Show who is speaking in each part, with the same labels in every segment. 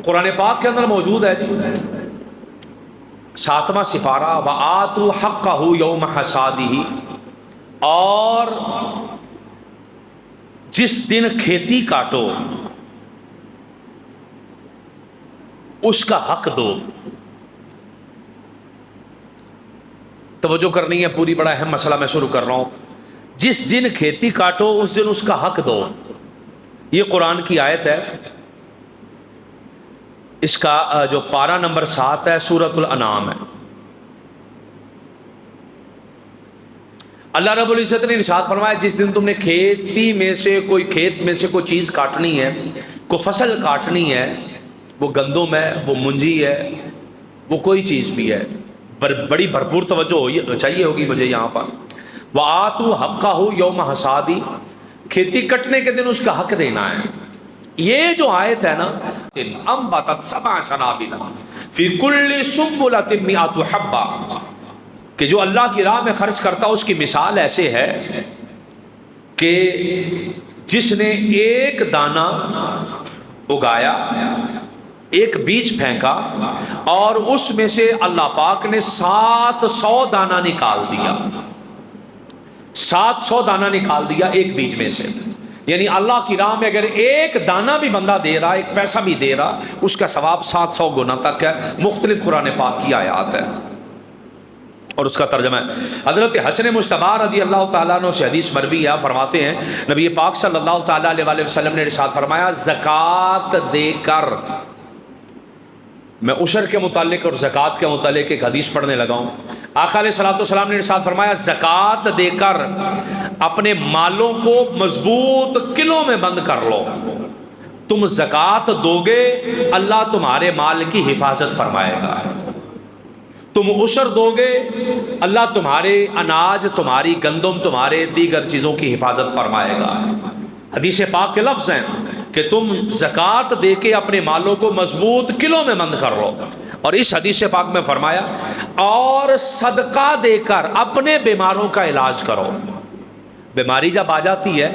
Speaker 1: قرآن پاک کے اندر موجود ہے جی 7واں سپارہ وآتوا حقہ یوم حصادہ، اور جس دن کھیتی کاٹو اس کا حق دو۔ توجہ کرنی ہے، پوری بڑا اہم مسئلہ میں شروع کر رہا ہوں۔ جس دن کھیتی کاٹو اس دن اس کا حق دو، یہ قرآن کی آیت ہے۔ اس کا جو پارہ نمبر 7 ہے سورۃ الانعام ہے۔ اللہ رب العزت نے ارشاد فرمایا جس دن تم نے کھیت میں سے کوئی چیز کاٹنی ہے، کوئی فصل کاٹنی ہے، وہ گندم ہے، وہ منجی ہے، وہ کوئی چیز بھی ہے، بڑی بھرپور توجہ چاہیے ہوگی مجھے یہاں پر۔ وَآتُوا حَقَّهُ يَوْمَ حَصَادِهِ، کھیتی کٹنے کے دن اس کا حق دینا ہے۔ یہ جو آیت ہے نا، أَنبَتَتْ سَبْعَ سَنَابِلَ فِي كُلِّ سُنبُلَةٍ مِائَةُ حَبَّةٍ، کہ جو اللہ کی راہ میں خرچ کرتا اس کی مثال ایسے ہے کہ جس نے ایک دانہ اگایا، ایک بیج پھینکا، اور اس میں سے اللہ پاک نے 700 دانہ نکال دیا، 700 دانہ نکال دیا ایک بیج میں سے۔ یعنی اللہ کی راہ میں اگر ایک دانہ بھی بندہ دے رہا، ایک پیسہ بھی دے رہا، اس کا ثواب 700 گنا تک ہے۔ مختلف قرآن پاک کی آیات ہے اور اس کا ترجمہ ہے۔ حضرت حسن مجتبی رضی اللہ تعالیٰ عنہ سے حدیث مروی ہے، فرماتے ہیں نبی پاک صلی اللہ تعالیٰ علیہ وسلم نے ارشاد فرمایا زکوٰۃ دے کر، میں عشر کے متعلق اور زکوٰۃ کے متعلق ایک حدیث پڑھنے لگا ہوں۔ آقا علیہ الصلوۃ والسلام نے ارشاد فرمایا زکوٰۃ دے کر اپنے مالوں کو مضبوط قلعوں میں بند کر لو۔ تم زکوٰۃ دو گے اللہ تمہارے مال کی حفاظت فرمائے گا، تم عشر دو گے اللہ تمہارے اناج، تمہاری گندم، تمہارے دیگر چیزوں کی حفاظت فرمائے گا۔ حدیث پاک کے لفظ ہیں کہ تم زکوٰۃ دے کے اپنے مالوں کو مضبوط قلعوں میں بند کر لو، اور اس حدیث پاک میں فرمایا اور صدقہ دے کر اپنے بیماروں کا علاج کرو۔ بیماری جب آ جاتی ہے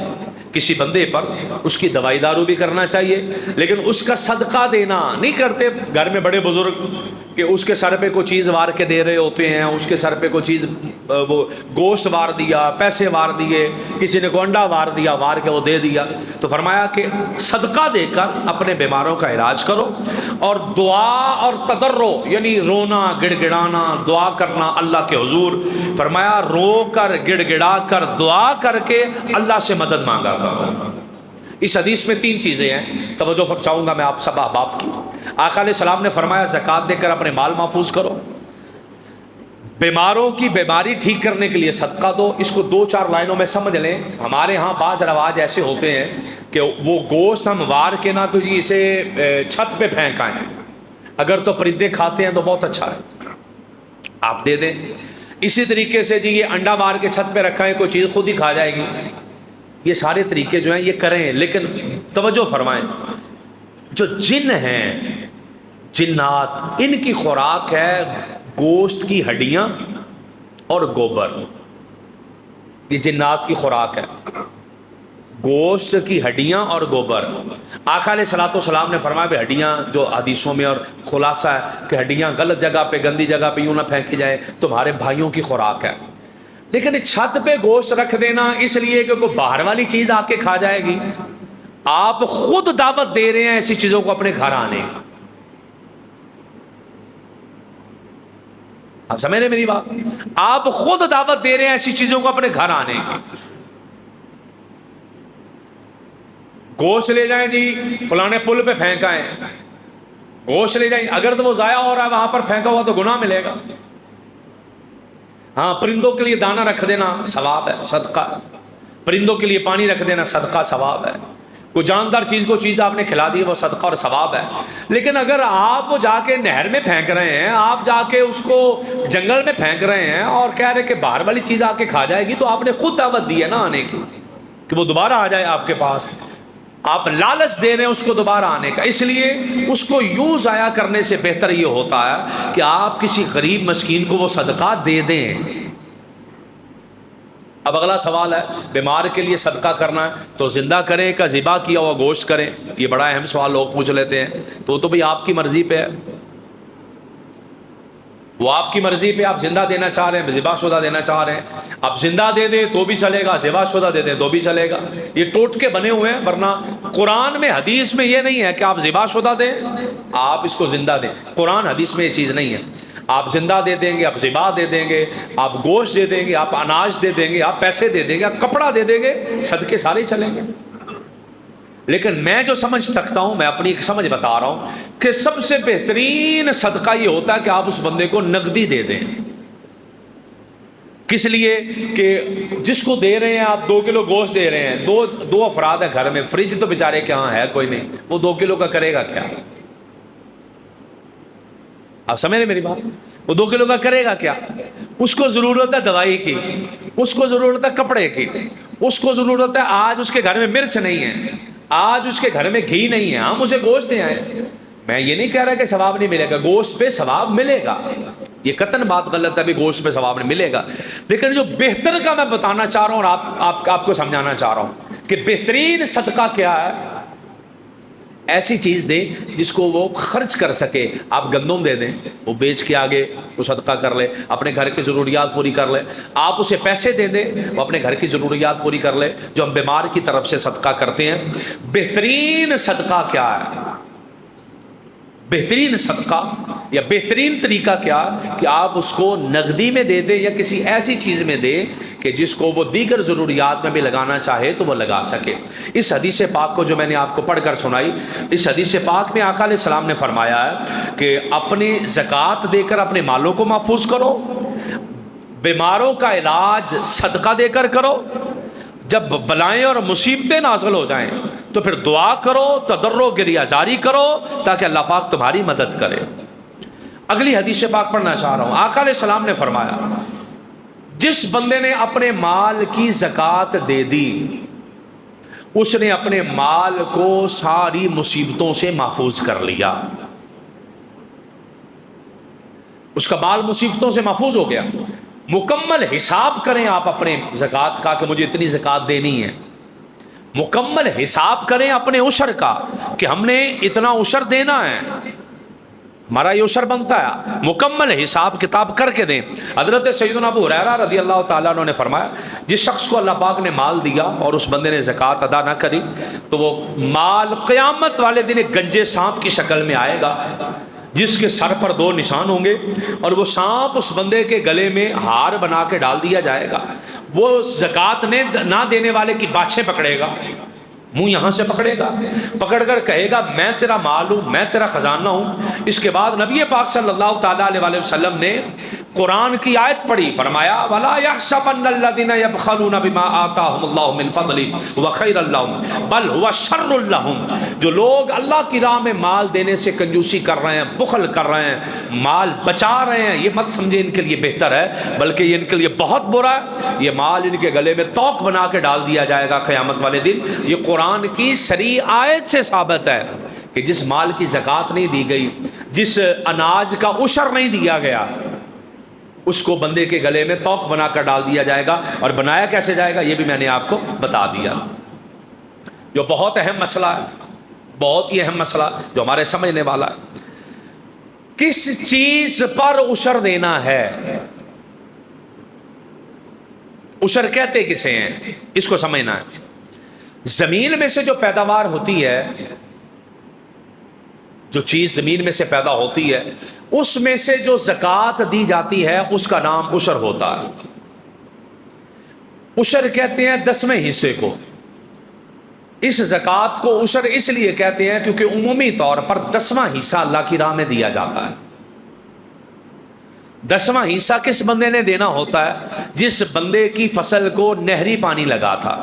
Speaker 1: کسی بندے پر، اس کی دوائی دارو بھی کرنا چاہیے، لیکن اس کا صدقہ دینا نہیں کرتے۔ گھر میں بڑے بزرگ کہ اس کے سر پہ کوئی چیز وار کے دے رہے ہوتے ہیں، اس کے سر پہ کوئی چیز، وہ گوشت وار دیا، پیسے وار دیے، کسی نے کو انڈا وار دیا، وار کے وہ دے دیا۔ تو فرمایا کہ صدقہ دے کر اپنے بیماروں کا علاج کرو، اور دعا اور تضرع یعنی رونا، گڑ گڑانا، دعا کرنا اللہ کے حضور، فرمایا رو کر، گڑ گڑا کر، دعا کر کے اللہ سے مدد مانگا کرو۔ اس حدیث میں 3 چیزیں ہیں، توجہ چاہوں گا میں آپ سب احباب کی۔ آقا علیہ السلام نے فرمایا زکوٰۃ دے کر اپنے مال محفوظ کرو، بیماروں کی بیماری ٹھیک کرنے کے لیے صدقہ دو۔ اس کو 2-4 لائنوں میں سمجھ لیں۔ ہمارے ہاں بعض رواج ایسے ہوتے ہیں کہ وہ گوشت ہم وار کے نہ تو جی اسے چھت پہ پھینکائیں، اگر تو پرندے کھاتے ہیں تو بہت اچھا ہے، آپ دے دیں۔ اسی طریقے سے جی یہ انڈا مار کے چھت پہ رکھا ہے، کوئی چیز خود ہی کھا جائے گی۔ یہ سارے طریقے جو ہیں یہ کریں، لیکن توجہ فرمائیں، جو جن ہیں، جنات، ان کی خوراک ہے گوشت کی ہڈیاں اور گوبر۔ یہ جنات کی خوراک ہے، گوشت کی ہڈیاں اور گوبر۔ آقا علیہ الصلوۃ والسلام نے فرمایا کہ ہڈیاں، جو حدیثوں میں اور خلاصہ ہے کہ ہڈیاں غلط جگہ پہ، گندی جگہ پہ یوں نہ پھینکی جائے، تمہارے بھائیوں کی خوراک ہے۔ لیکن چھت پہ گوشت رکھ دینا اس لیے کہ کوئی باہر والی چیز آ کے کھا جائے گی، آپ خود دعوت دے رہے ہیں ایسی چیزوں کو اپنے گھر آنے کی۔ آپ سمجھ رہے ہیں میری بات؟ آپ خود دعوت دے رہے ہیں ایسی چیزوں کو اپنے گھر آنے کی۔ گوشت لے جائیں جی فلانے پل پہ پھینکائیں، گوشت لے جائیں، اگر تو وہ ضائع ہو رہا ہے وہاں پر پھینکا ہوا تو گناہ ملے گا۔ ہاں، پرندوں کے لیے دانہ رکھ دینا ثواب ہے، صدقہ ہے۔ پرندوں کے لیے پانی رکھ دینا صدقہ، ثواب ہے۔ کوئی جاندار چیز کو چیز آپ نے کھلا دی وہ صدقہ اور ثواب ہے۔ لیکن اگر آپ وہ جا کے نہر میں پھینک رہے ہیں، آپ جا کے اس کو جنگل میں پھینک رہے ہیں اور کہہ رہے کہ باہر والی چیز آ کے کھا جائے گی، تو آپ نے خود دعوت دی ہے نا آنے کی کہ وہ دوبارہ آ جائے آپ کے پاس۔ آپ لالچ دے رہے ہیں اس کو دوبارہ آنے کا، اس لیے اس کو یوں ضائع کرنے سے بہتر یہ ہوتا ہے کہ آپ کسی غریب مسکین کو وہ صدقہ دے دیں۔ اب اگلا سوال ہے بیمار کے لیے صدقہ کرنا ہے تو زندہ کریں کہ ذبح کیا ہوا گوشت کریں؟ یہ بڑا اہم سوال لوگ پوچھ لیتے ہیں. تو بھئی آپ کی مرضی پہ ہے، وہ آپ کی مرضی پہ، آپ زندہ دینا چاہ رہے ہیں، ذبح شدہ دینا چاہ رہے ہیں، آپ زندہ دے دیں تو بھی چلے گا، ذبح شدہ دے دیں تو بھی چلے گا. یہ ٹوٹکے بنے ہوئے ہیں، ورنہ قرآن میں حدیث میں یہ نہیں ہے کہ آپ ذبح شدہ دیں آپ اس کو زندہ دیں. قرآن حدیث میں یہ چیز نہیں ہے. آپ زندہ دے دیں گے، آپ ذبح دے دیں گے، آپ گوشت دے دیں گے، آپ اناج دے دیں گے، آپ پیسے دے دیں گے، آپ کپڑا دے دیں گے، صدقے سارے چلیں گے. لیکن میں جو سمجھ سکتا ہوں، میں اپنی ایک سمجھ بتا رہا ہوں کہ سب سے بہترین صدقہ یہ ہوتا ہے کہ آپ اس بندے کو نقدی دے دیں. کس لیے کہ جس کو دے رہے ہیں آپ 2 کلو گوشت دے رہے ہیں، دو افراد ہیں گھر میں، فریج تو بیچارے کے ہاں ہے کوئی نہیں، وہ 2 کلو کا کرے گا کیا؟ آپ سمجھ رہے میری بات؟ وہ 2 کلو کا کرے گا کیا؟ اس کو ضرورت ہے دوائی کی، اس کو ضرورت ہے کپڑے کی، اس کو ضرورت ہے، آج اس کے گھر میں مرچ نہیں ہے، آج اس کے گھر میں گھی نہیں ہے، ہم اسے گوشت دے آئے. میں یہ نہیں کہہ رہا کہ ثواب نہیں ملے گا، گوشت پہ ثواب ملے گا، یہ قطعاً بات غلط ہے، ابھی گوشت پہ ثواب نہیں ملے گا. لیکن جو بہتر کا میں بتانا چاہ رہا ہوں اور آپ کو سمجھانا چاہ رہا ہوں کہ بہترین صدقہ کیا ہے. ایسی چیز دیں جس کو وہ خرچ کر سکے. آپ گندم دے دیں، وہ بیچ کے آگے وہ صدقہ کر لے، اپنے گھر کی ضروریات پوری کر لے. آپ اسے پیسے دے دیں، وہ اپنے گھر کی ضروریات پوری کر لے. جو ہم بیمار کی طرف سے صدقہ کرتے ہیں، بہترین صدقہ کیا ہے؟ بہترین صدقہ یا بہترین طریقہ کیا کہ آپ اس کو نقدی میں دے دیں یا کسی ایسی چیز میں دیں کہ جس کو وہ دیگر ضروریات میں بھی لگانا چاہے تو وہ لگا سکے. اس حدیث پاک کو جو میں نے آپ کو پڑھ کر سنائی، اس حدیث پاک میں آقا علیہ السلام نے فرمایا ہے کہ اپنی زکوٰۃ دے کر اپنے مالوں کو محفوظ کرو، بیماروں کا علاج صدقہ دے کر کرو، جب بلائیں اور مصیبتیں نازل ہو جائیں تو پھر دعا کرو، تضرع و گریہ جاری کرو تاکہ اللہ پاک تمہاری مدد کرے. اگلی حدیث پاک پڑھنا چاہ رہا ہوں. آقا علیہ السلام نے فرمایا جس بندے نے اپنے مال کی زکوٰۃ دے دی، اس نے اپنے مال کو ساری مصیبتوں سے محفوظ کر لیا. اس کا مال مصیبتوں سے محفوظ ہو گیا. مکمل حساب کریں آپ اپنے زکوٰۃ کا کہ مجھے اتنی زکوٰۃ دینی ہے. مکمل حساب کریں اپنے عشر کا کہ ہم نے اتنا عشر دینا ہے، ہمارا یہ عشر بنتا ہے. مکمل حساب کتاب کر کے دیں. حضرت سیدنا ابو ہریرہ رضی اللہ تعالیٰ عنہ نے فرمایا جس شخص کو اللہ پاک نے مال دیا اور اس بندے نے زکوٰۃ ادا نہ کری تو وہ مال قیامت والے دن ایک گنجے سانپ کی شکل میں آئے گا جس کے سر پر 2 نشان ہوں گے، اور وہ سانپ اس بندے کے گلے میں ہار بنا کے ڈال دیا جائے گا. وہ زکوٰۃ نہ دینے والے کی باچھیں پکڑے گا، منہ یہاں سے پکڑے گا، پکڑ کر کہے گا میں تیرا مال ہوں، میں تیرا خزانہ ہوں. اس کے بعد نبی پاک صلی اللہ تعالیٰ علیہ وسلم نے قرآن کی آیت پڑھی، فرمایا وَلَا يَحْسَبَنَّ الَّذِينَ يَبْخَلُونَ بِمَا آتَاهُمُ اللَّهُ مِنْ فَضْلِهِ هُوَ خَيْرٌ لَّهُمْ بَلْ هُوَ شَرٌّ لَّهُمْ. جو لوگ اللہ کی راہ میں مال دینے سے کنجوسی کر رہے ہیں، بخل کر رہے ہیں، مال بچا رہے ہیں، یہ مت سمجھے ان کے لیے بہتر ہے، بلکہ یہ ان کے لیے بہت برا ہے. یہ مال ان کے گلے میں توق بنا کے ڈال دیا جائے گا قیامت والے دن. یہ قرآن کی صریح آیت سے ثابت ہے کہ جس مال کی زکوٰۃ نہیں دی گئی، جس اناج کا عشر نہیں دیا گیا، اس کو بندے کے گلے میں توق بنا کر ڈال دیا جائے گا. اور بنایا کیسے جائے گا یہ بھی میں نے آپ کو بتا دیا، جو بہت اہم مسئلہ ہے، بہت ہی اہم مسئلہ جو ہمارے سمجھنے والا ہے. کس چیز پر عشر دینا ہے؟ عشر کہتے کسے ہیں اس کو سمجھنا ہے. زمین میں سے جو پیداوار ہوتی ہے، جو چیز زمین میں سے پیدا ہوتی ہے، اس میں سے جو زکوٰۃ دی جاتی ہے اس کا نام عشر ہوتا ہے. عشر کہتے ہیں 10ویں حصے کو. اس زکوٰۃ کو عشر اس لیے کہتے ہیں کیونکہ عمومی طور پر 10واں حصہ اللہ کی راہ میں دیا جاتا ہے. 10واں حصہ کس بندے نے دینا ہوتا ہے؟ جس بندے کی فصل کو نہری پانی لگا تھا،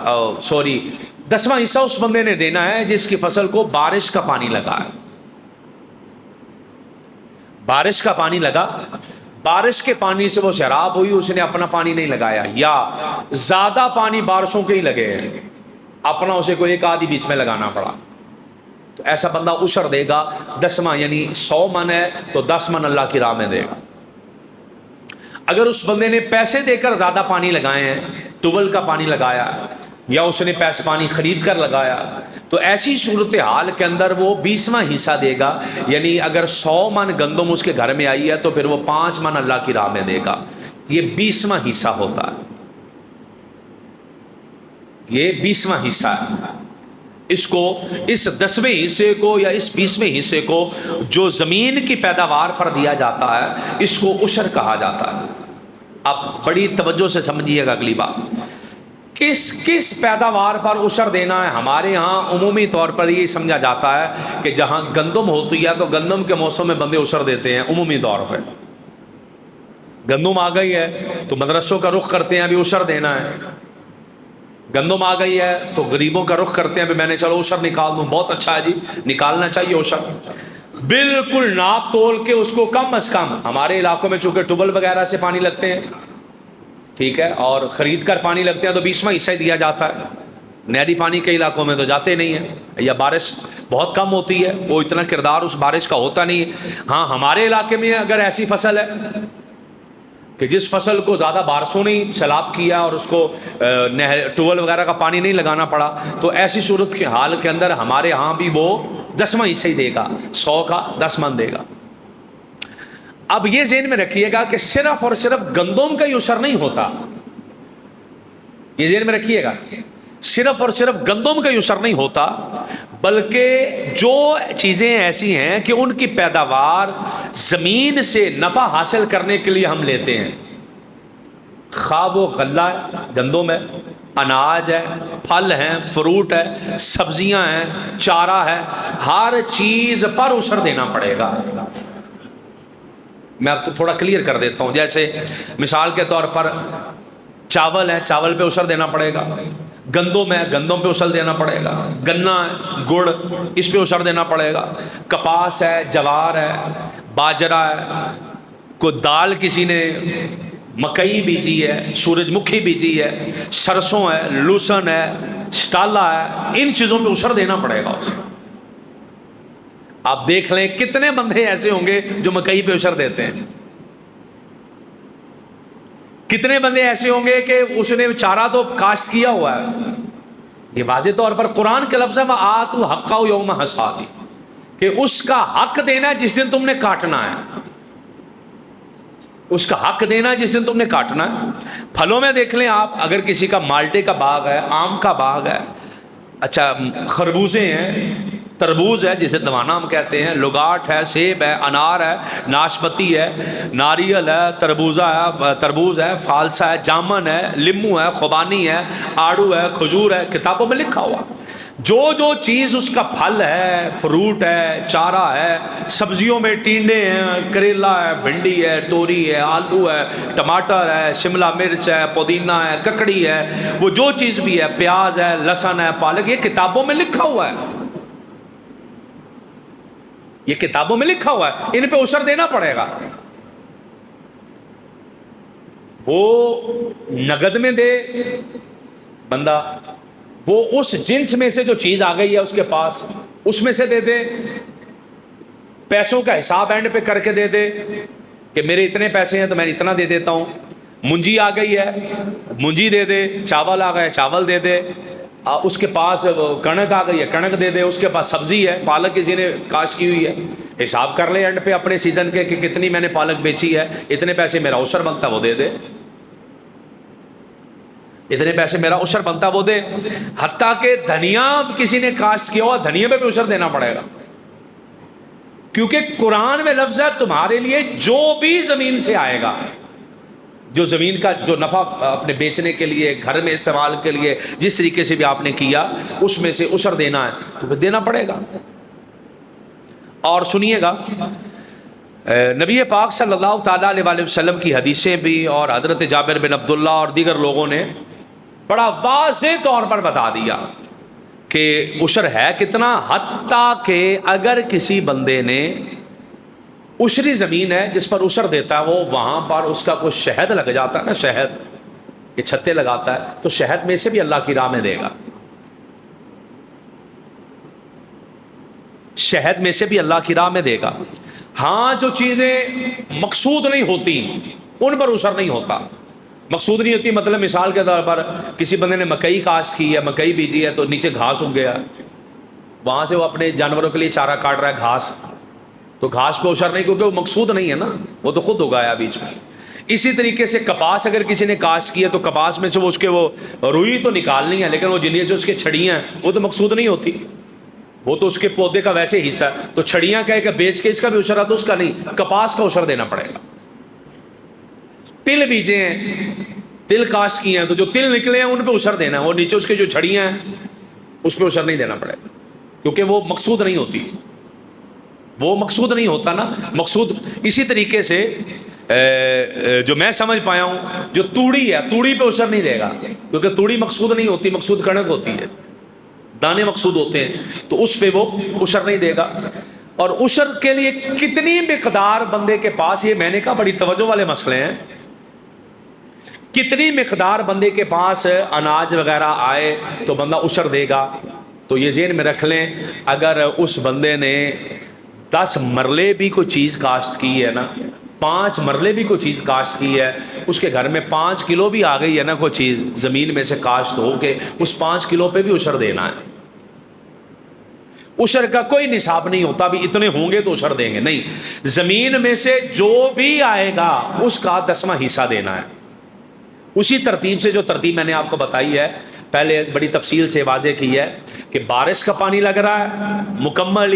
Speaker 1: 10واں حصہ اس بندے نے دینا ہے جس کی فصل کو بارش کا پانی لگا ہے. بارش کا پانی لگا، بارش کے پانی سے وہ سیراب ہوئی، اس نے اپنا پانی نہیں لگایا، یا زیادہ پانی بارشوں کے ہی لگے ہیں، اپنا اسے کوئی ایک آدھی بیچ میں لگانا پڑا، تو ایسا بندہ عشر دے گا 10واں، یعنی 100 من ہے تو 10 من اللہ کی راہ میں دے گا. اگر اس بندے نے پیسے دے کر زیادہ پانی لگائے ہیں ٹوبل کا پانی لگایا یا اس نے پیسے پانی خرید کر لگایا، تو ایسی صورتحال کے اندر وہ 20واں حصہ دے گا، یعنی اگر 100 من گندم اس کے گھر میں آئی ہے تو پھر وہ 5 من اللہ کی راہ میں دے گا، یہ 20واں حصہ ہوتا ہے، یہ 20واں حصہ ہے۔ اس کو، اس 10ویں حصے کو یا اس 20ویں حصے کو جو زمین کی پیداوار پر دیا جاتا ہے اس کو عشر کہا جاتا ہے۔ اب بڑی توجہ سے سمجھیے گا اگلی بات، کس پیداوار پر عشر دینا ہے؟ ہمارے ہاں عمومی طور پر یہ سمجھا جاتا ہے کہ جہاں گندم ہوتی ہے تو گندم کے موسم میں بندے عشر دیتے ہیں، عمومی طور پہ گندم آ گئی ہے تو مدرسوں کا رخ کرتے ہیں ابھی عشر دینا ہے، گندم آ گئی ہے تو غریبوں کا رخ کرتے ہیں ابھی میں نے چلو عشر نکال دوں، بہت اچھا ہے جی نکالنا چاہیے عشر، بالکل ناپ تول کے اس کو کم از کم، ہمارے علاقوں میں چونکہ ٹوبل وغیرہ سے پانی لگتے ہیں، ٹھیک ہے، اور خرید کر پانی لگتے ہیں تو 20واں حصہ ہی دیا جاتا ہے، نہری پانی کے علاقوں میں تو جاتے نہیں ہیں، یا بارش بہت کم ہوتی ہے، وہ اتنا کردار اس بارش کا ہوتا نہیں ہے۔ ہاں ہمارے علاقے میں اگر ایسی فصل ہے کہ جس فصل کو زیادہ بارشوں نے سیلاب کیا اور اس کو ٹوبل وغیرہ کا پانی نہیں لگانا پڑا، تو ایسی صورت کے حال کے اندر ہمارے ہاں بھی وہ 10واں حصہ ہی دے گا، 100 کا 10 من دے گا۔ اب یہ ذہن میں رکھیے گا کہ صرف اور صرف گندم کا ہی عشر نہیں ہوتا، یہ ذہن میں رکھیے گا، صرف اور صرف گندم کا ہی عشر نہیں ہوتا، بلکہ جو چیزیں ایسی ہیں کہ ان کی پیداوار زمین سے نفع حاصل کرنے کے لیے ہم لیتے ہیں، خواہ وہ غلہ ہے، گندم ہے، اناج ہے، پھل ہیں، فروٹ ہے، سبزیاں ہیں، چارہ ہے، ہر چیز پر عشر دینا پڑے گا۔ میں اب تو تھوڑا کلیئر کر دیتا ہوں، جیسے مثال کے طور پر چاول ہے، چاول پہ عشر دینا پڑے گا، گندم ہے، گندم پہ عشر دینا پڑے گا، گنا ہے، گڑ، اس پہ عشر دینا پڑے گا، کپاس ہے، جوار ہے، باجرہ ہے، کوئی دال کسی نے مکئی بیجی ہے، سورج مکھی بیجی ہے، سرسوں ہے، لوسن ہے، سٹالا ہے، ان چیزوں پہ عشر دینا پڑے گا اسے۔ آپ دیکھ لیں کتنے بندے ایسے ہوں گے جو مکئی پہ عشر دیتے ہیں، کتنے بندے ایسے ہوں گے کہ اس نے چارہ تو کاشت کیا ہوا ہے۔ یہ واضح طور پر قرآن کے لفظ ہے وَآتُوا حَقَّهُ يَوْمَ حَصَادِهِ، کہ اس کا حق دینا ہے جس دن تم نے کاٹنا ہے، اس کا حق دینا ہے جس دن تم نے کاٹنا ہے۔ پھلوں میں دیکھ لیں آپ، اگر کسی کا مالٹے کا باغ ہے، آم کا باغ ہے، اچھا خربوزے ہیں، تربوز ہے جسے دوانا ہم کہتے ہیں، لگاٹ ہے، سیب ہے، انار ہے، ناشپتی ہے، ناریل ہے، تربوز ہے، فالسہ ہے، جامن ہے، لیمو ہے، خوبانی ہے، آڑو ہے، کھجور ہے، کتابوں میں لکھا ہوا۔ جو جو چیز اس کا پھل ہے، فروٹ ہے، چارہ ہے، سبزیوں میں ٹینڈے ہیں، کریلا ہے، بھنڈی ہے، توری ہے، آلو ہے، ٹماٹر ہے، شملہ مرچ ہے، پودینہ ہے، ککڑی ہے، وہ جو چیز بھی ہے، پیاز ہے، لہسن ہے، پالک، یہ کتابوں میں لکھا ہوا ہے، یہ کتابوں میں لکھا ہوا ہے، ان پہ عشر دینا پڑے گا۔ وہ نگد میں دے بندہ، وہ اس جنس میں سے جو چیز آ گئی ہے اس کے پاس اس میں سے دے دے، پیسوں کا حساب اینڈ پہ کر کے دے دے کہ میرے اتنے پیسے ہیں تو میں اتنا دے دیتا ہوں، منجی آ گئی ہے منجی دے دے، چاول آ گئے چاول دے دے، اس کے پاس کنک آ گئی ہے کنک دے دے، اس کے پاس سبزی ہے، پالک کسی نے کاشت کی ہوئی ہے، حساب کر لے اینڈ پہ اپنے سیزن کے کہ کتنی میں نے پالک بیچی ہے، اتنے پیسے میرا عشر بنتا وہ دے دے، اتنے پیسے میرا عشر بنتا وہ دے۔ حتیٰ کہ دھنیا کسی نے کاشت کیا ہوا، دھنیا پہ بھی عشر دینا پڑے گا، کیونکہ قرآن میں لفظ ہے تمہارے لیے جو بھی زمین سے آئے گا، جو زمین کا جو نفع اپنے بیچنے کے لیے، گھر میں استعمال کے لیے، جس طریقے سے بھی آپ نے کیا اس میں سے عشر دینا ہے تو پھر دینا پڑے گا۔ اور سنیے گا، نبی پاک صلی اللہ تعالیٰ علیہ وسلم کی حدیثیں بھی اور حضرت جابر بن عبداللہ اور دیگر لوگوں نے بڑا واضح طور پر بتا دیا کہ عشر ہے کتنا، حتیٰ کہ اگر کسی بندے نے عشری زمین ہے جس پر عشر دیتا ہے، وہ وہاں پر اس کا کوئی شہد لگ جاتا ہے نا، شہد یہ چھتے لگاتا ہے، تو شہد میں سے بھی اللہ کی راہ میں دے گا، شہد میں سے بھی اللہ کی راہ میں دے گا۔ ہاں جو چیزیں مقصود نہیں ہوتی ان پر عشر نہیں ہوتا، مقصود نہیں ہوتی، مطلب مثال کے طور پر کسی بندے نے مکئی کاشت کی ہے، مکئی بیجی ہے، تو نیچے گھاس اگ گیا، وہاں سے وہ اپنے جانوروں کے لیے چارہ کاٹ رہا ہے گھاس، تو گھاس پہ اشر نہیں، کیونکہ وہ مقصود نہیں ہے نا، وہ تو خود اگایا بیچ میں۔ اسی طریقے سے کپاس اگر کسی نے کاشت کی ہے تو کپاس میں سے وہ اس کے وہ روئی تو نکالنی ہے، لیکن وہ جنہیں جو اس کے چھڑیاں ہیں وہ تو مقصود نہیں ہوتی، وہ تو اس کے پودے کا ویسے حصہ ہے، تو چھڑیاں کہے کہ بیچ کے اس کا بھی اشر ہے، تو اس کا نہیں، کپاس کا اشر دینا پڑے گا۔ تل بیجے ہیں، تل کاشت کی ہیں، تو جو تل نکلے ہیں ان پہ اشر دینا ہے، وہ نیچے اس کے جو چھڑیاں ہیں اس پہ اشر نہیں دینا پڑے گا، کیونکہ وہ مقصود نہیں ہوتی، وہ مقصود نہیں ہوتا نا، مقصود۔ اسی طریقے سے جو میں سمجھ پایا ہوں، جو توڑی ہے، توڑی پہ اشر نہیں دے گا، کیونکہ توڑی مقصود نہیں ہوتی، مقصود کڑک ہوتی ہے، دانے مقصود ہوتے ہیں، تو اس پہ وہ اشر نہیں دے گا۔ اور اشر کے لیے کتنی مقدار بندے کے پاس، یہ میں نے کہا بڑی توجہ والے مسئلے ہیں، کتنی مقدار بندے کے پاس اناج وغیرہ آئے تو بندہ اشر دے گا۔ تو یہ ذہن میں رکھ لیں، اگر اس بندے نے 10 مرلے بھی کوئی چیز کاشت کی ہے نا، 5 مرلے بھی کوئی چیز کاشت کی ہے، اس کے گھر میں 5 کلو بھی آ گئی ہے نا کوئی چیز زمین میں سے کاشت ہو کے، اس 5 کلو پہ بھی اشر دینا ہے۔ اشر کا کوئی نصاب نہیں ہوتا بھی اتنے ہوں گے تو اشر دیں گے، نہیں، زمین میں سے جو بھی آئے گا اس کا 10واں حصہ دینا ہے۔ اسی ترتیب سے جو ترتیب میں نے آپ کو بتائی ہے، پہلے بڑی تفصیل سے واضح کی ہے کہ بارش کا پانی لگ رہا ہے مکمل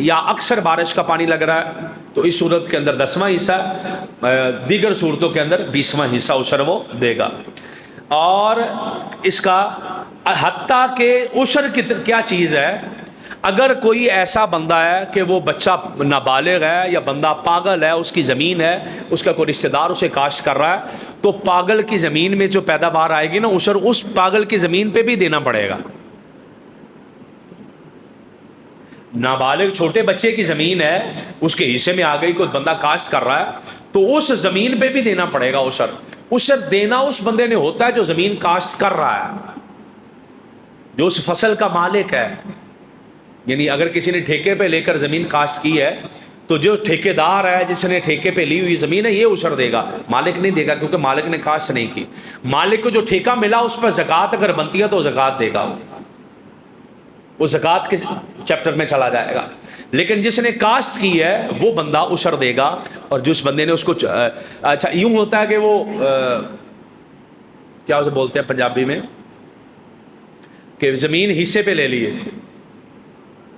Speaker 1: یا اکثر بارش کا پانی لگ رہا ہے، تو اس صورت کے اندر 10واں حصہ، دیگر صورتوں کے اندر 20واں حصہ اشر وہ دے گا۔ اور اس کا حتیٰ کہ اشر کی کیا چیز ہے، اگر کوئی ایسا بندہ ہے کہ وہ بچہ نابالغ ہے یا بندہ پاگل ہے، اس کی زمین ہے، اس کا کوئی رشتہ دار اسے کاشت کر رہا ہے، تو پاگل کی زمین میں جو پیداوار آئے گی نا، اشر اس پاگل کی زمین پہ بھی دینا پڑے گا۔ نابالغ چھوٹے بچے کی زمین ہے، اس کے حصے میں آ گئی، کوئی بندہ کاشت کر رہا ہے، تو اس زمین پہ بھی دینا پڑے گا اشر۔ اشر دینا اس بندے نے ہوتا ہے جو زمین کاشت کر رہا ہے، جو اس فصل کا مالک ہے۔ یعنی اگر کسی نے ٹھیکے پہ لے کر زمین کاشت کی ہے تو جو ٹھیکیدار ہے، جس نے ٹھیکے پہ لی ہوئی زمین ہے، یہ اشر دے گا، مالک نہیں دے گا، کیونکہ مالک نے کاشت نہیں کی۔ مالک کو جو ٹھیکہ ملا اس پر زکوٰۃ اگر بنتی ہے تو زکوٰۃ دے گا، وہ زکوٰۃ کے چیپٹر میں چلا جائے گا۔ لیکن جس نے کاشت کی ہے وہ بندہ اشر دے گا، اور جس بندے نے اس کو اچھا یوں ہوتا ہے کہ وہ کیا اسے بولتے ہیں پنجابی میں، کہ زمین حصے پہ لے لیے،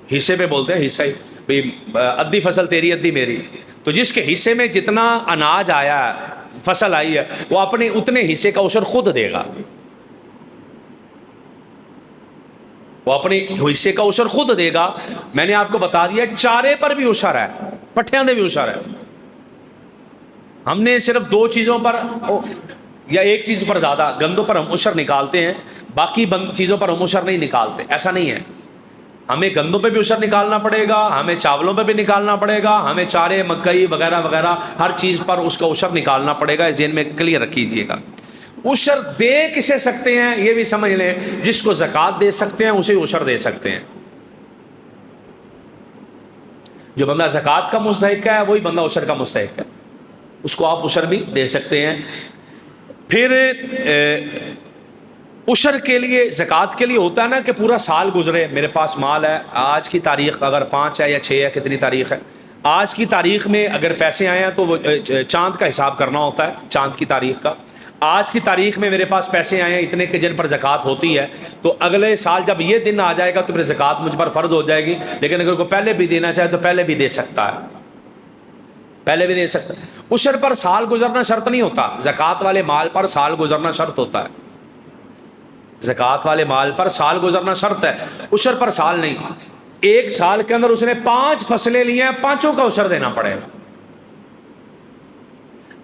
Speaker 1: حصے پہ بولتے ہیں، حصہ ہی، ادھی فصل تیری ادھی میری، تو جس کے حصے میں جتنا اناج آیا ہے، فصل آئی ہے، وہ اپنے اتنے حصے کا اشر خود دے گا، وہ اپنے حصے کا اشر خود دے گا۔ میں نے آپ کو بتا دیا چارے پر بھی اشر ہے، پٹھیاں دے بھی اشر ہے۔ ہم نے صرف 2 چیزوں پر یا ایک چیز پر زیادہ، گندوں پر ہم اشر نکالتے ہیں، باقی چیزوں پر ہم اشر نہیں نکالتے، ایسا نہیں ہے۔ ہمیں گندوں پہ بھی اشر نکالنا پڑے گا، ہمیں چاولوں پہ بھی نکالنا پڑے گا، ہمیں چارے مکئی وغیرہ وغیرہ ہر چیز پر اس کا اشر نکالنا پڑے گا، ذہن میں کلیئر رکھیے گا۔ اشر دے کسے سکتے ہیں یہ بھی سمجھ لیں، جس کو زکوٰۃ دے سکتے ہیں اسے اشر دے سکتے ہیں۔ جو بندہ زکوٰۃ کا مستحق ہے وہی بندہ اشر کا مستحق ہے، اس کو آپ اشر بھی دے سکتے ہیں۔ پھر اشر کے لیے، زکوٰۃ کے لیے ہوتا ہے نا کہ پورا سال گزرے، میرے پاس مال ہے، آج کی تاریخ اگر 5 ہے یا 6 ہے، کتنی تاریخ ہے، آج کی تاریخ میں اگر پیسے آئے ہیں تو وہ چاند کا حساب کرنا ہوتا ہے، چاند کی تاریخ کا۔ آج کی تاریخ میں میرے پاس پیسے آئے ہیں اتنے کے جن پر زکوٰۃ ہوتی ہے، تو اگلے سال جب یہ دن آ جائے گا تو پھر زکوٰۃ مجھ پر فرض ہو جائے گی۔ لیکن اگر کوئی پہلے بھی دینا چاہے تو پہلے بھی دے سکتا ہے، پہلے بھی دے سکتا ہے۔ اشر پر سال گزرنا شرط نہیں ہوتا، زکوٰۃ والے مال پر سال گزرنا شرط ہوتا ہے، زکوٰۃ والے مال پر سال گزرنا شرط ہے، اشر پر سال نہیں۔ 1 سال کے اندر اس نے 5 فصلیں لی ہیں، 5 کا اشر دینا پڑے گا۔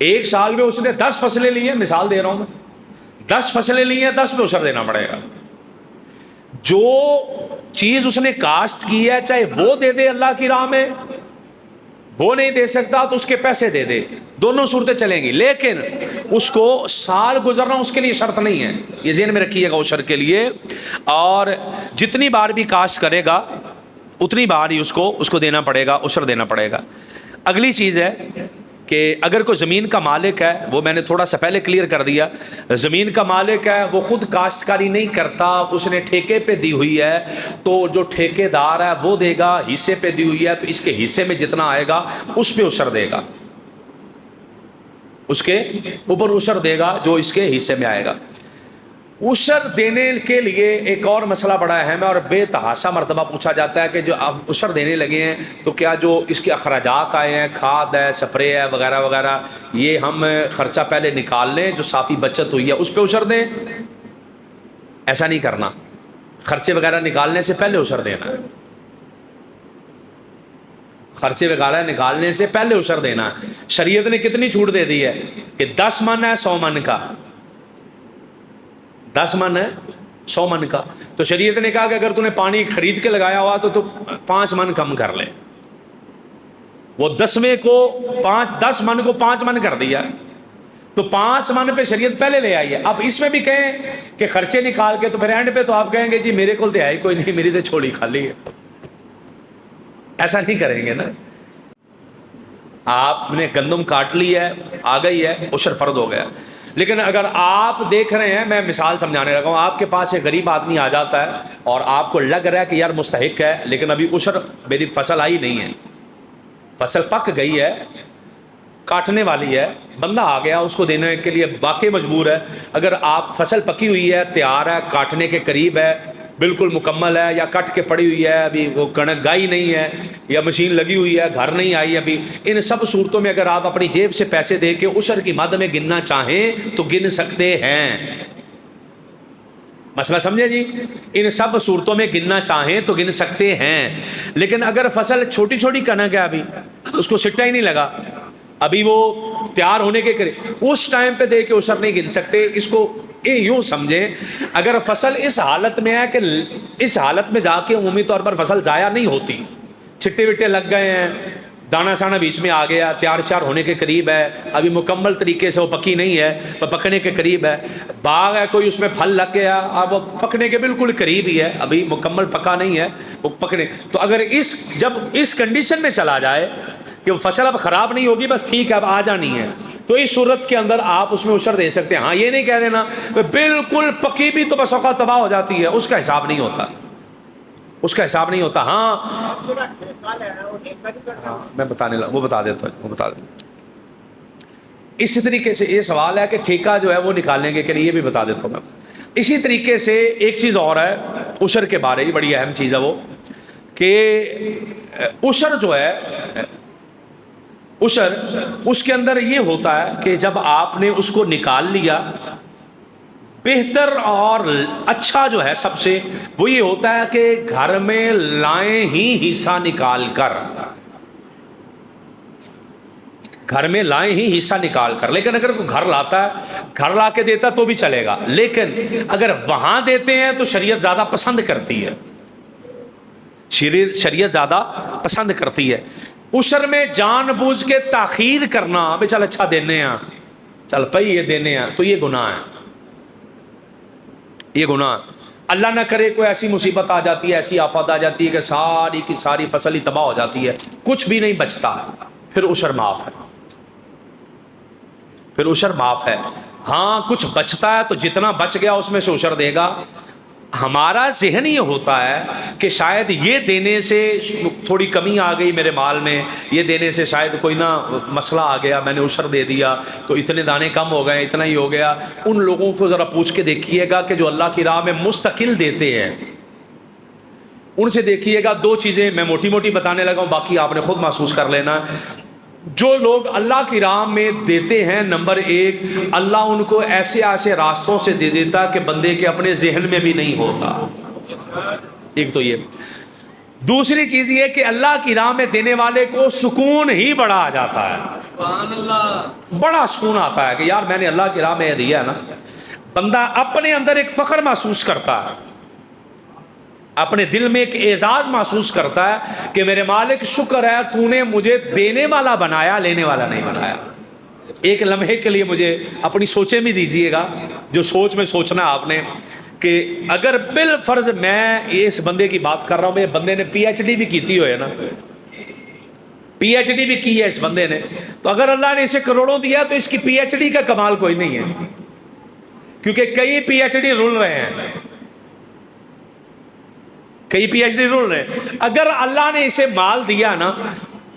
Speaker 1: 1 سال میں اس نے 10 فصلیں لی ہیں، مثال دے رہا ہوں میں، 10 فصلیں لی ہیں، 10 پہ اشر دینا پڑے گا۔ جو چیز اس نے کاشت کی ہے چاہے وہ دے دے اللہ کی راہ میں، وہ نہیں دے سکتا تو اس کے پیسے دے دے، دونوں صورتیں چلیں گی، لیکن اس کو سال گزرنا اس کے لیے شرط نہیں ہے، یہ ذہن میں رکھیے گا اشر کے لیے۔ اور جتنی بار بھی کاشت کرے گا اتنی بار ہی اس کو دینا پڑے گا، اشر دینا پڑے گا۔ اگلی چیز ہے کہ اگر کوئی زمین کا مالک ہے، وہ میں نے تھوڑا سا پہلے کلیئر کر دیا، زمین کا مالک ہے وہ خود کاشتکاری نہیں کرتا، اس نے ٹھیکے پہ دی ہوئی ہے، تو جو ٹھیکے دار ہے وہ دے گا، حصے پہ دی ہوئی ہے تو اس کے حصے میں جتنا آئے گا اس پہ عشر دے گا، اس کے اوپر عشر دے گا جو اس کے حصے میں آئے گا۔ عشر دینے کے لیے ایک اور مسئلہ بڑا اہم ہے اور بے تحاشا مرتبہ پوچھا جاتا ہے کہ جو اب عشر دینے لگے ہیں تو کیا جو اس کے اخراجات آئے ہیں، کھاد ہے، سپرے ہے وغیرہ وغیرہ، یہ ہم خرچہ پہلے نکال لیں، جو صافی بچت ہوئی ہے اس پہ عشر دیں؟ ایسا نہیں کرنا، خرچے وغیرہ نکالنے سے پہلے عشر دینا ہے، خرچے وغیرہ نکالنے سے پہلے عشر دینا ہے۔ شریعت نے کتنی چھوٹ دے دی ہے کہ 10 من ہے 100 من کا، 10 من ہے 100 من کا، تو شریعت نے کہا کہ اگر تو نے پانی خرید کے لگایا ہوا تو 5 من کم کر لے، وہ 10 من کو 5 من کر دیا، تو 5 من پہ شریعت پہلے لے آئی ہے۔ اب اس میں بھی کہیں کہ خرچے نکال کے، تو پھر اینڈ پہ تو آپ کہیں گے جی میرے کو تو ہے ہی کوئی نہیں، میری تو چھوڑی خالی ہے، ایسا نہیں کریں گے نا۔ آپ نے گندم کاٹ لی ہے، آ گئی ہے، عشر فرض ہو گیا۔ لیکن اگر آپ دیکھ رہے ہیں، میں مثال سمجھانے لگا ہوں، آپ کے پاس ایک غریب آدمی آ جاتا ہے اور آپ کو لگ رہا ہے کہ یار مستحق ہے، لیکن ابھی عشر میری فصل آئی نہیں ہے، فصل پک گئی ہے، کاٹنے والی ہے، بندہ آ گیا اس کو دینے کے لیے واقعی مجبور ہے۔ اگر آپ فصل پکی ہوئی ہے، تیار ہے، کاٹنے کے قریب ہے، بالکل مکمل ہے، یا کٹ کے پڑی ہوئی ہے، ابھی وہ کنک گائی نہیں ہے، یا مشین لگی ہوئی ہے، گھر نہیں آئی ابھی، ان سب صورتوں میں اگر آپ اپنی جیب سے پیسے دے کے عشر کی مد میں گننا چاہیں تو گن سکتے ہیں۔ مسئلہ سمجھے جی؟ ان سب صورتوں میں گننا چاہیں تو گن سکتے ہیں، لیکن اگر فصل چھوٹی چھوٹی کنک ہے، ابھی اس کو سٹا ہی نہیں لگا، ابھی وہ تیار ہونے کے قریب، اس ٹائم پہ دے کے عشر نہیں گن سکتے۔ اس کو یوں سمجھیں، اگر فصل اس حالت میں ہے کہ اس حالت میں جا کے عمومی طور پر فصل ضائع نہیں ہوتی، چھٹے وٹے لگ گئے ہیں، دانا سانا بیچ میں آ گیا، تیار شیار ہونے کے قریب ہے، ابھی مکمل طریقے سے وہ پکی نہیں ہے، وہ پکنے کے قریب ہے، باغ ہے کوئی اس میں پھل لگ گیا، اب وہ پکنے کے بالکل قریب ہی ہے، ابھی مکمل پکا نہیں ہے، وہ پکنے، تو اگر جب اس کنڈیشن میں چلا جائے کہ وہ فصل اب خراب نہیں ہوگی، بس ٹھیک ہے اب آ جانی ہے، تو اس صورت کے اندر آپ اس میں عشر دے سکتے ہیں۔ ہاں یہ نہیں کہہ دینا بالکل پکی بھی تو بس اوقات تباہ ہو جاتی ہے، اس کا حساب نہیں ہوتا، اس کا حساب نہیں ہوتا۔ ہاں میں بتانے لگا، وہ بتا دیتا ہوں، وہ بتا دیں۔ اسی طریقے سے یہ سوال ہے کہ ٹھیکہ جو ہے وہ نکالنے کے لیے، یہ بھی بتا دیتا ہوں میں۔ اسی طریقے سے ایک چیز اور ہے عشر کے بارے میں، بڑی اہم چیز ہے وہ، کہ عشر جو ہے، عشر اس کے اندر یہ ہوتا ہے کہ جب آپ نے اس کو نکال لیا، بہتر اور اچھا جو ہے سب سے وہ یہ ہوتا ہے کہ گھر میں لائیں ہی حصہ نکال کر، گھر میں لائیں ہی حصہ نکال کر۔ لیکن اگر کوئی گھر لاتا ہے، گھر لا کے دیتا تو بھی چلے گا، لیکن اگر وہاں دیتے ہیں تو شریعت زیادہ پسند کرتی ہے، شریعت زیادہ پسند کرتی ہے۔ عشر میں جان بوجھ کے تاخیر کرنا، ابھی چل اچھا دینے ہیں، چل پئی یہ دینے ہیں، تو یہ گناہ ہے، یہ گناہ۔ اللہ نہ کرے کوئی ایسی مصیبت آ جاتی ہے، ایسی آفت آ جاتی ہے کہ ساری کی ساری فصل ہی تباہ ہو جاتی ہے، کچھ بھی نہیں بچتا، پھر عشر معاف ہے، پھر عشر معاف ہے۔ ہاں کچھ بچتا ہے تو جتنا بچ گیا اس میں سے عشر دے گا۔ ہمارا ذہن یہ ہوتا ہے کہ شاید یہ دینے سے تھوڑی کمی آ گئی میرے مال میں، یہ دینے سے شاید کوئی نہ مسئلہ آ گیا، میں نے عشر دے دیا تو اتنے دانے کم ہو گئے، اتنا ہی ہو گیا۔ ان لوگوں کو ذرا پوچھ کے دیکھیے گا کہ جو اللہ کی راہ میں مستقل دیتے ہیں، ان سے دیکھیے گا۔ دو چیزیں میں موٹی موٹی بتانے لگا ہوں، باقی آپ نے خود محسوس کر لینا۔ جو لوگ اللہ کی راہ میں دیتے ہیں، نمبر ایک، اللہ ان کو ایسے ایسے راستوں سے دے دیتا کہ بندے کے اپنے ذہن میں بھی نہیں ہوتا، ایک تو یہ۔ دوسری چیز یہ کہ اللہ کی راہ میں دینے والے کو سکون ہی بڑا آ جاتا ہے، بڑا سکون آتا ہے کہ یار میں نے اللہ کی راہ میں دیا ہے نا۔ بندہ اپنے اندر ایک فخر محسوس کرتا ہے، اپنے دل میں ایک اعزاز محسوس کرتا ہے کہ میرے مالک شکر ہے تو نے مجھے دینے والا بنایا، لینے والا نہیں بنایا۔ ایک لمحے کے لیے مجھے اپنی سوچیں بھی دیجیے گا، جو سوچ میں سوچنا آپ نے، کہ اگر بالفرض میں اس بندے کی بات کر رہا ہوں، میرے بندے نے پی ایچ ڈی بھی کیتی ہوئے نا، پی ایچ ڈی بھی کی ہے اس بندے نے. تو اگر اللہ نے اسے کروڑوں دیا تو اس کی پی ایچ ڈی کا کمال کوئی نہیں ہے, کیونکہ کئی پی ایچ ڈی رول رہے ہیں, کئی پی ایچ ڈی رول رہے ہیں. اگر اللہ نے اسے مال دیا نا,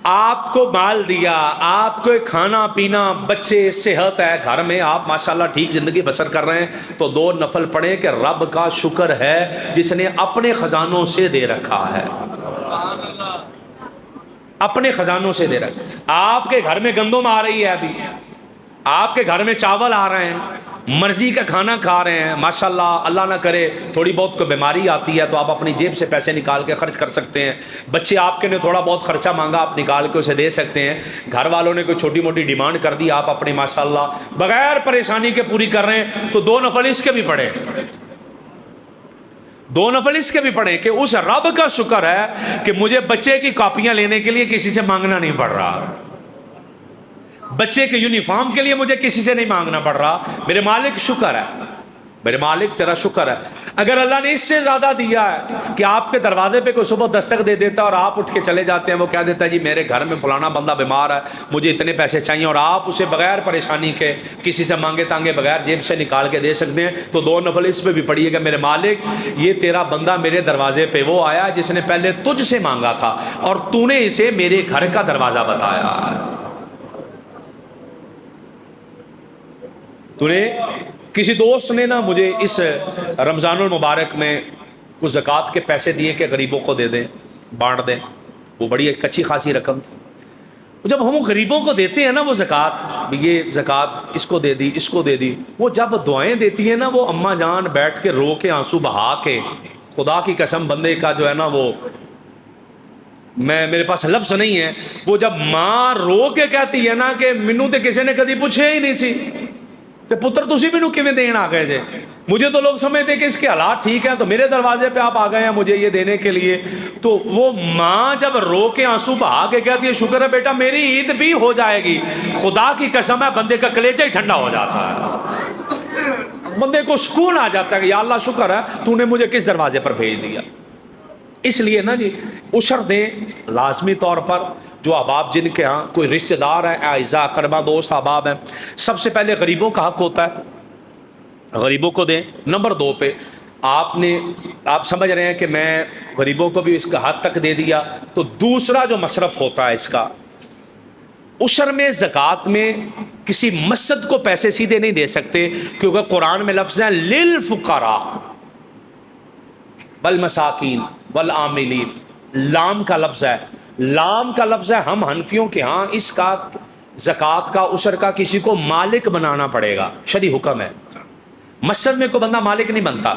Speaker 1: آپ کو مال دیا, آپ کو کھانا پینا, بچے, صحت ہے گھر میں, آپ ماشاءاللہ ٹھیک زندگی بسر کر رہے ہیں, تو 2 نفل پڑھیں کہ رب کا شکر ہے جس نے اپنے خزانوں سے دے رکھا ہے, اپنے خزانوں سے دے رکھا ہے. آپ کے گھر میں گندم آ رہی ہے, ابھی آپ کے گھر میں چاول آ رہے ہیں, مرضی کا کھانا کھا رہے ہیں ماشاءاللہ. اللہ نہ کرے تھوڑی بہت کوئی بیماری آتی ہے تو آپ اپنی جیب سے پیسے نکال کے خرچ کر سکتے ہیں. بچے آپ کے نے تھوڑا بہت خرچہ مانگا, آپ نکال کے اسے دے سکتے ہیں. گھر والوں نے کوئی چھوٹی موٹی ڈیمانڈ کر دی, آپ اپنی ماشاءاللہ بغیر پریشانی کے پوری کر رہے ہیں. تو 2 نفل اس کے بھی پڑھیں, 2 نفل اس کے بھی پڑھیں کہ اس رب کا شکر ہے کہ مجھے بچے کی کاپیاں لینے کے لیے کسی سے مانگنا نہیں پڑ رہا, بچے کے یونیفارم کے لیے مجھے کسی سے نہیں مانگنا پڑ رہا. میرے مالک شکر ہے, میرے مالک تیرا شکر ہے. اگر اللہ نے اس سے زیادہ دیا ہے کہ آپ کے دروازے پہ کوئی صبح دستک دے دیتا ہے اور آپ اٹھ کے چلے جاتے ہیں, وہ کہہ دیتا ہے جی میرے گھر میں فلانا بندہ بیمار ہے, مجھے اتنے پیسے چاہیے, اور آپ اسے بغیر پریشانی کے کسی سے مانگے تانگے بغیر جیب سے نکال کے دے سکتے ہیں. تو 2 نفل اس پہ بھی پڑھیے گا, میرے مالک یہ تیرا بندہ میرے دروازے پہ وہ آیا جس نے پہلے تجھ سے مانگا تھا اور تو نے اسے میرے گھر کا دروازہ بتایا. تو نے کسی دوست نے نا مجھے اس رمضان المبارک میں کچھ زکوٰۃ کے پیسے دیے کہ غریبوں کو دے دیں, بانٹ دیں. وہ بڑی ایک اچھی خاصی رقم تھی. جب ہم غریبوں کو دیتے ہیں نا وہ زکوٰۃ, یہ زکوٰۃ اس کو دے دی, اس کو دے دی, وہ جب دعائیں دیتی ہیں نا وہ اماں جان بیٹھ کے رو کے آنسو بہا کے, خدا کی قسم بندے کا جو ہے نا وہ میرے پاس لفظ نہیں ہے, وہ جب ماں رو کے کہتی ہے نا کہ مینوں تے کسی نے کدی پوچھے ہی نہیں سی تے پتر تسی مینوں کیویں دین آ گئے جے, مجھے تو لوگ سمجھتے کہ اس کے حالات ٹھیک ہیں تو میرے دروازے پہ آپ آ گئے ہیں مجھے یہ دینے کے لیے. تو وہ ماں جب رو کے آنسو بہا کے کہتی ہے شکر ہے بیٹا میری عید بھی ہو جائے گی, خدا کی قسم ہے بندے کا کلیجہ ہی ٹھنڈا ہو جاتا ہے, بندے کو سکون آ جاتا ہے کہ یا اللہ شکر ہے تو نے مجھے کس دروازے پر بھیج دیا. اس لیے نا جی عشر دیں لازمی طور پر. جو احباب جن کے ہاں کوئی رشتہ دار ہے, اعزاء اقربا دوست احباب ہیں, سب سے پہلے غریبوں کا حق ہوتا ہے, غریبوں کو دیں. نمبر 2 پہ آپ سمجھ رہے ہیں کہ میں غریبوں کو بھی اس کا حد تک دے دیا, تو دوسرا جو مصرف ہوتا ہے اس کا, عشر میں زکوٰۃ میں کسی مسجد کو پیسے سیدھے نہیں دے سکتے, کیونکہ قرآن میں لفظ ہے للفقراء والمساکین والعاملین, لام کا لفظ ہے, لام کا لفظ ہے. ہم حنفیوں کے ہاں اس کا زکوٰۃ کا عشر کا کسی کو مالک بنانا پڑے گا, شرعی حکم ہے. مسجد میں کوئی بندہ مالک نہیں بنتا,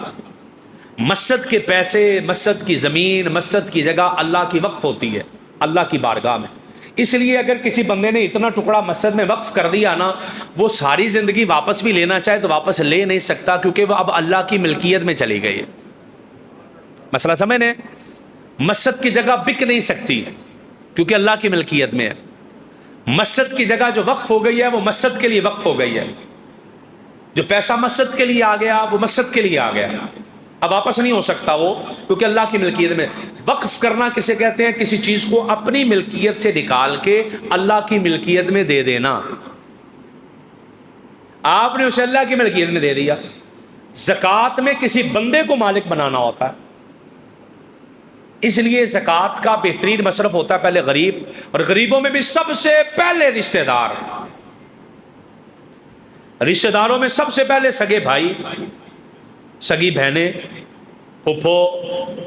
Speaker 1: مسجد کے پیسے, مسجد کی زمین, مسجد کی جگہ اللہ کی وقف ہوتی ہے, اللہ کی بارگاہ میں. اس لیے اگر کسی بندے نے اتنا ٹکڑا مسجد میں وقف کر دیا نا, وہ ساری زندگی واپس بھی لینا چاہے تو واپس لے نہیں سکتا, کیونکہ وہ اب اللہ کی ملکیت میں چلی گئی ہے. مسئلہ سمجھنے, مسجد کی جگہ بک نہیں سکتی کیونکہ اللہ کی ملکیت میں ہے. مسجد کی جگہ جو وقف ہو گئی ہے وہ مسجد کے لیے وقف ہو گئی ہے, جو پیسہ مسجد کے لیے آ گیا وہ مسجد کے لیے آ گیا, اب واپس نہیں ہو سکتا وہ, کیونکہ اللہ کی ملکیت میں. وقف کرنا کسے کہتے ہیں؟ کسی چیز کو اپنی ملکیت سے نکال کے اللہ کی ملکیت میں دے دینا. آپ نے اسے اللہ کی ملکیت میں دے دیا. زکوٰۃ میں کسی بندے کو مالک بنانا ہوتا ہے, اس لیے زکوٰۃ کا بہترین مصرف ہوتا ہے پہلے غریب, اور غریبوں میں بھی سب سے پہلے رشتہ دار. رشتہ داروں میں سب سے پہلے سگے بھائی, سگی بہنیں, پھپھو,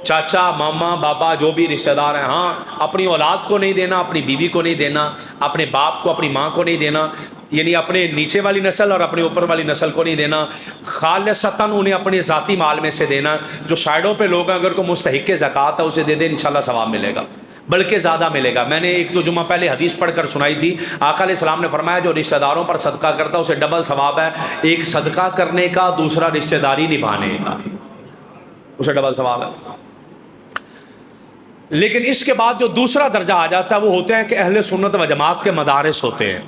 Speaker 1: چاچا, ماما, بابا, جو بھی رشتہ دار ہیں. ہاں اپنی اولاد کو نہیں دینا, اپنی بیوی کو نہیں دینا, اپنے باپ کو اپنی ماں کو نہیں دینا, یعنی اپنے نیچے والی نسل اور اپنے اوپر والی نسل کو نہیں دینا. خالصتاً انہیں اپنے ذاتی مال میں سے دینا. جو سائڈوں پہ لوگ ہیں اگر کوئی مستحق زکوٰۃ ہے اسے دے دیں, انشاءاللہ ثواب ملے گا, بلکہ زیادہ ملے گا. میں نے 1-2 جمعہ پہلے حدیث پڑھ کر سنائی تھی, آقا علیہ السلام نے فرمایا جو رشتہ داروں پر صدقہ کرتا ہے اسے ڈبل ثواب ہے, ایک صدقہ کرنے کا, دوسرا رشتہ داری نبھانے کا, اسے ڈبل ثواب ہے. لیکن اس کے بعد جو دوسرا درجہ آ جاتا ہے وہ ہوتے ہیں کہ اہل سنت و جماعت کے مدارس ہوتے ہیں,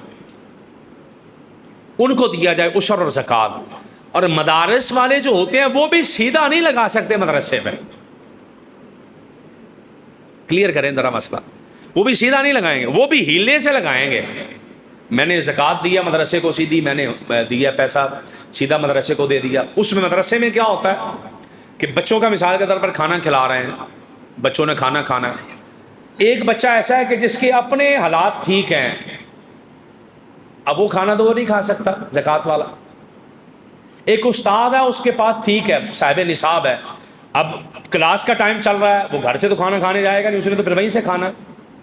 Speaker 1: ان کو دیا جائے عشر اور زکوٰۃ. اور مدارس والے جو ہوتے ہیں وہ بھی سیدھا نہیں لگا سکتے مدرسے میں. کلیئر کریں ذرا مسئلہ, وہ بھی سیدھا نہیں لگائیں گے، وہ بھی ہیلے سے لگائیں گے. میں نے زکوٰۃ دیا مدرسے کو سیدھی، میں نے دیا پیسہ سیدھا مدرسے کو دے دیا. اس میں مدرسے میں کیا ہوتا ہے کہ بچوں کا مثال کے طور پر کھانا کھلا رہے ہیں، بچوں نے کھانا کھانا ہے. ایک بچہ ایسا ہے کہ جس کے اپنے حالات ٹھیک ہیں، اب وہ کھانا تو وہ نہیں کھا سکتا زکوٰۃ والا. ایک استاد ہے، اس کے پاس ٹھیک ہے، صاحب نصاب ہے، اب کلاس کا ٹائم چل رہا ہے، وہ گھر سے تو کھانا کھانے جائے گا نہیں، اس نے تو پھر وہیں سے کھانا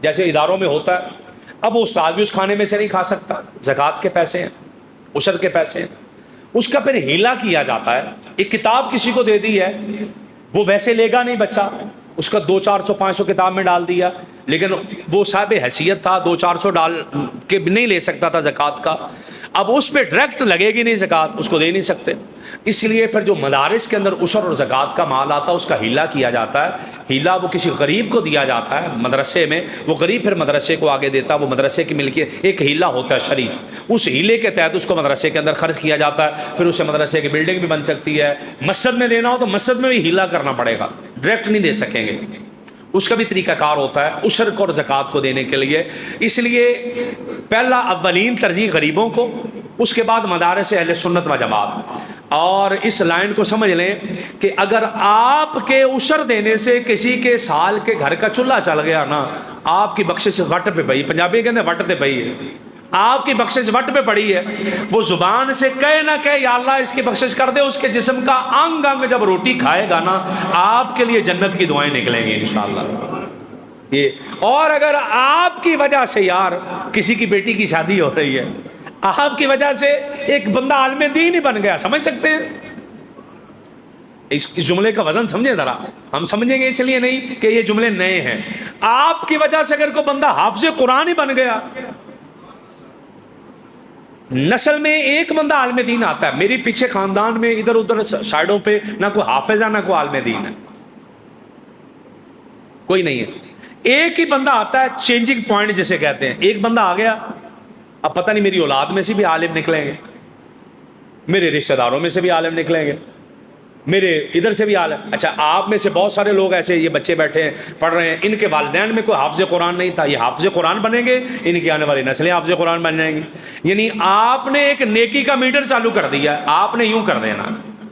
Speaker 1: جیسے اداروں میں ہوتا ہے. اب وہ استاد بھی اس کھانے میں سے نہیں کھا سکتا، زکوٰۃ کے پیسے ہیں، عشر کے پیسے ہیں. اس کا پھر ہیلا کیا جاتا ہے. ایک کتاب کسی کو دے دی ہے، وہ ویسے لے گا نہیں بچہ، اس کا 200 400 500 کتاب میں ڈال دیا، لیکن وہ صاحب حیثیت تھا، 200 400 ڈال کے نہیں لے سکتا تھا زکوٰۃ کا. اب اس پہ ڈائریکٹ لگے گی نہیں زکوٰۃ، اس کو دے نہیں سکتے. اس لیے پھر جو مدارس کے اندر عشر اور زکوٰۃ کا مال آتا ہے اس کا ہیلا کیا جاتا ہے. ہیلا وہ کسی غریب کو دیا جاتا ہے مدرسے میں، وہ غریب پھر مدرسے کو آگے دیتا ہے، وہ مدرسے کی ملکیت. ایک ہیلا ہوتا ہے شرعی، اس ہیلے کے تحت اس کو مدرسے کے اندر خرچ کیا جاتا ہے. پھر اسے مدرسے کی بلڈنگ بھی بن سکتی ہے. مسجد میں دینا ہو تو مسجد میں بھی ہیلا کرنا پڑے گا، ڈائریکٹ نہیں دے سکیں گے. اس کا بھی طریقہ کار ہوتا ہے عشر کو اور زکوٰۃ کو دینے کے لیے. اس لیے پہلا اولین ترجیح غریبوں کو، اس کے بعد مدارس اہل سنت و جماعت. اور اس لائن کو سمجھ لیں کہ اگر آپ کے عشر دینے سے کسی کے سال کے گھر کا چولہا چل گیا نا، آپ کی بخشش وٹ پہ پئی، پنجابی کہتے ہیں وٹ تے پئی ہے، آپ کی بخشش وٹ پہ پڑی ہے. وہ زبان سے کہے نہ کہے یا اللہ اس کی بخشش کر دے، اس کے جسم کا انگ انگ جب روٹی کھائے گا نا، آپ کے لیے جنت کی دعائیں نکلیں گی انشاءاللہ. یہ اور اگر آپ کی وجہ سے یار کسی کی بیٹی کی شادی ہو رہی ہے، آپ کی وجہ سے ایک بندہ عالم دین ہی بن گیا، سمجھ سکتے ہیں اس جملے کا وزن سمجھیں ذرا. ہم سمجھیں گے اس لیے نہیں کہ یہ جملے نئے ہیں. آپ کی وجہ سے اگر کوئی بندہ حافظ قرآن ہی بن گیا، نسل میں ایک بندہ عالم دین آتا ہے، میری پیچھے خاندان میں ادھر ادھر سائڈوں پہ نہ کوئی حافظ ہے نہ کوئی عالم دین ہے، کوئی نہیں ہے. ایک ہی بندہ آتا ہے، چینجنگ پوائنٹ جسے کہتے ہیں. ایک بندہ آ گیا، اب پتہ نہیں میری اولاد میں سے بھی عالم نکلیں گے، میرے رشتہ داروں میں سے بھی عالم نکلیں گے، میرے ادھر سے بھی عالم. اچھا آپ میں سے بہت سارے لوگ ایسے، یہ بچے بیٹھے ہیں پڑھ رہے ہیں، ان کے والدین میں کوئی حافظ قرآن نہیں تھا، یہ حافظ قرآن بنیں گے، ان کی آنے والی نسلیں حافظ قرآن بن جائیں گی. یعنی آپ نے ایک نیکی کا میٹر چالو کر دیا، آپ نے یوں کر دینا،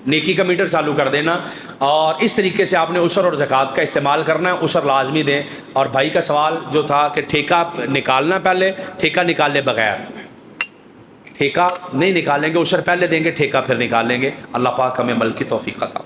Speaker 1: نیکی کا میٹر چالو کر دینا. اور اس طریقے سے آپ نے عشر اور زکوٰۃ کا استعمال کرنا ہے. عشر لازمی دیں. اور بھائی کا سوال جو تھا کہ ٹھیکہ نکالنا، پہلے ٹھیکہ نکالنے بغیر، ٹھیکہ نہیں نکالیں گے، عشر پہلے دیں گے، ٹھیکہ پھر نکال لیں گے. اللہ پاک ہمیں عمل کی توفیق عطا.